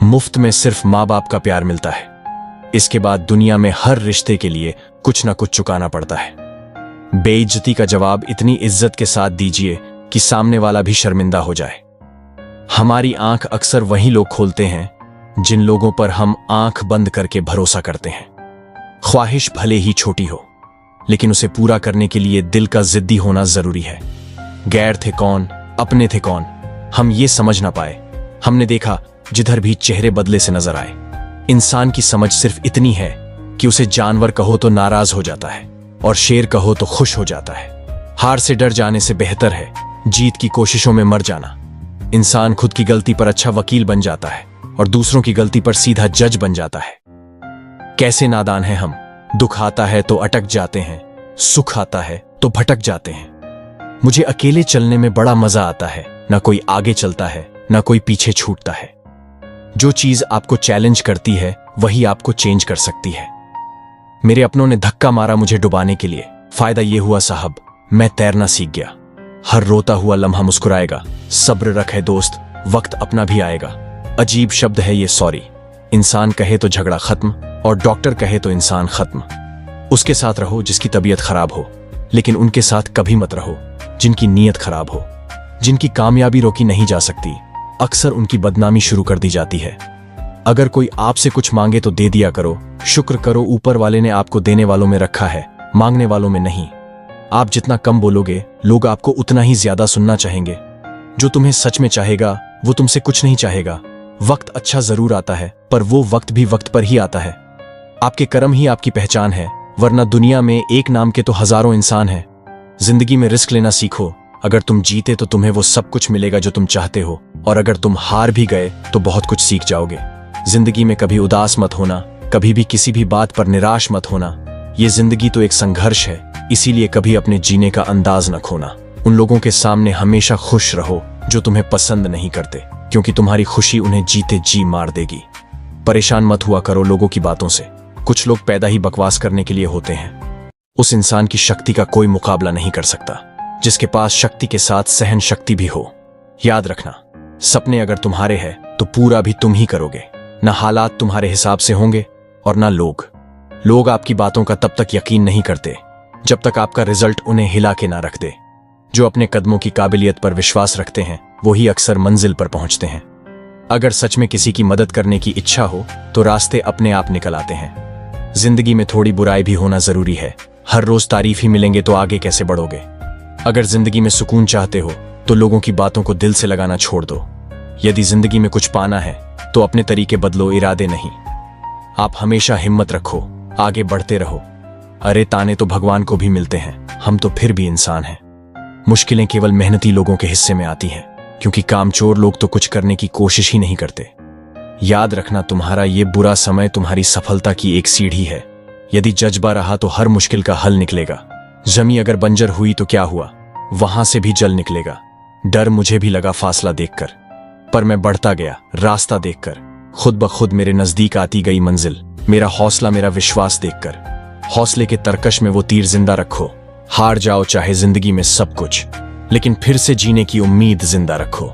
मुफ्त में सिर्फ माँ बाप का प्यार मिलता है। इसके बाद दुनिया में हर रिश्ते के लिए कुछ ना कुछ चुकाना पड़ता है। बेइज्जती का जवाब इतनी इज्जत के साथ दीजिए कि सामने वाला भी शर्मिंदा हो जाए। हमारी आंख अक्सर वही लोग खोलते हैं जिन लोगों पर हम आंख बंद करके भरोसा करते हैं। ख्वाहिश भले ही छोटी हो, लेकिन उसे पूरा करने के लिए दिल का जिद्दी होना जरूरी है। गैर थे कौन, अपने थे कौन, हम ये समझ ना पाए। हमने देखा जिधर भी चेहरे बदले से नजर आए। इंसान की समझ सिर्फ इतनी है कि उसे जानवर कहो तो नाराज हो जाता है और शेर कहो तो खुश हो जाता है। हार से डर जाने से बेहतर है जीत की कोशिशों में मर जाना। इंसान खुद की गलती पर अच्छा वकील बन जाता है और दूसरों की गलती पर सीधा जज बन जाता है। कैसे नादान हैं हम। दुख आता है तो अटक जाते हैं, सुख आता है तो भटक जाते हैं। मुझे अकेले चलने में बड़ा मजा आता है। ना कोई आगे चलता है, ना कोई पीछे छूटता है। जो चीज आपको चैलेंज करती है वही आपको चेंज कर सकती है। मेरे अपनों ने धक्का मारा मुझे डुबाने के लिए। फायदा ये हुआ साहब, मैं तैरना सीख गया। हर रोता हुआ लम्हा मुस्कुराएगा। सब्र रखे दोस्त, वक्त अपना भी आएगा। अजीब शब्द है ये सॉरी। इंसान कहे तो झगड़ा खत्म और डॉक्टर कहे तो इंसान खत्म। उसके साथ रहो जिसकी तबीयत खराब हो, लेकिन उनके साथ कभी मत रहो जिनकी नीयत खराब हो। जिनकी कामयाबी रोकी नहीं जा सकती, अक्सर उनकी बदनामी शुरू कर दी जाती है। अगर कोई आपसे कुछ मांगे तो दे दिया करो। शुक्र करो ऊपर वाले ने आपको देने वालों में रखा है, मांगने वालों में नहीं। आप जितना कम बोलोगे, लोग आपको उतना ही ज्यादा सुनना चाहेंगे। जो तुम्हें सच में चाहेगा वो तुमसे कुछ नहीं चाहेगा। वक्त अच्छा जरूर आता है, पर वो वक्त भी वक्त पर ही आता है। आपके कर्म ही आपकी पहचान है, वरना दुनिया में एक नाम के तो हजारों इंसान हैं। जिंदगी में रिस्क लेना सीखो। अगर तुम जीते तो तुम्हें वो सब कुछ मिलेगा जो तुम चाहते हो, और अगर तुम हार भी गए तो बहुत कुछ सीख जाओगे। जिंदगी में कभी उदास मत होना, कभी भी किसी भी बात पर निराश मत होना। ये जिंदगी तो एक संघर्ष है, इसीलिए कभी अपने जीने का अंदाज न खोना। उन लोगों के सामने हमेशा खुश रहो जो तुम्हें पसंद नहीं करते, क्योंकि तुम्हारी खुशी उन्हें जीते जी मार देगी। परेशान मत हुआ करो लोगों की बातों से। कुछ लोग पैदा ही बकवास करने के लिए होते हैं। उस इंसान की शक्ति का कोई मुकाबला नहीं कर सकता जिसके पास शक्ति के साथ सहन शक्ति भी हो। याद रखना, सपने अगर तुम्हारे हैं तो पूरा भी तुम ही करोगे। ना हालात तुम्हारे हिसाब से होंगे और ना लोग आपकी बातों का तब तक यकीन नहीं करते जब तक आपका रिजल्ट उन्हें हिला के ना रख दे। जो अपने कदमों की काबिलियत पर विश्वास रखते हैं वो ही अक्सर मंजिल पर पहुंचते हैं। अगर सच में किसी की मदद करने की इच्छा हो तो रास्ते अपने आप निकल आते हैं। जिंदगी में थोड़ी बुराई भी होना जरूरी है। हर रोज तारीफ ही मिलेंगे तो आगे कैसे बढ़ोगे। अगर जिंदगी में सुकून चाहते हो तो लोगों की बातों को दिल से लगाना छोड़ दो। यदि जिंदगी में कुछ पाना है तो अपने तरीके बदलो, इरादे नहीं। आप हमेशा हिम्मत रखो, आगे बढ़ते रहो। अरे ताने तो भगवान को भी मिलते हैं, हम तो फिर भी इंसान हैं। मुश्किलें केवल मेहनती लोगों के हिस्से में आती हैं, क्योंकि कामचोर लोग तो कुछ करने की कोशिश ही नहीं करते। याद रखना, तुम्हारा ये बुरा समय तुम्हारी सफलता की एक सीढ़ी है। यदि जज्बा रहा तो हर मुश्किल का हल निकलेगा। जमी अगर बंजर हुई तो क्या हुआ, वहां से भी जल निकलेगा। डर मुझे भी लगा फासला देखकर, पर मैं बढ़ता गया रास्ता देखकर। खुद ब खुद मेरे नजदीक आती गई मंजिल, मेरा हौसला मेरा विश्वास देखकर। हौसले के तरकश में वो तीर जिंदा रखो। हार जाओ चाहे जिंदगी में सब कुछ, लेकिन फिर से जीने की उम्मीद जिंदा रखो।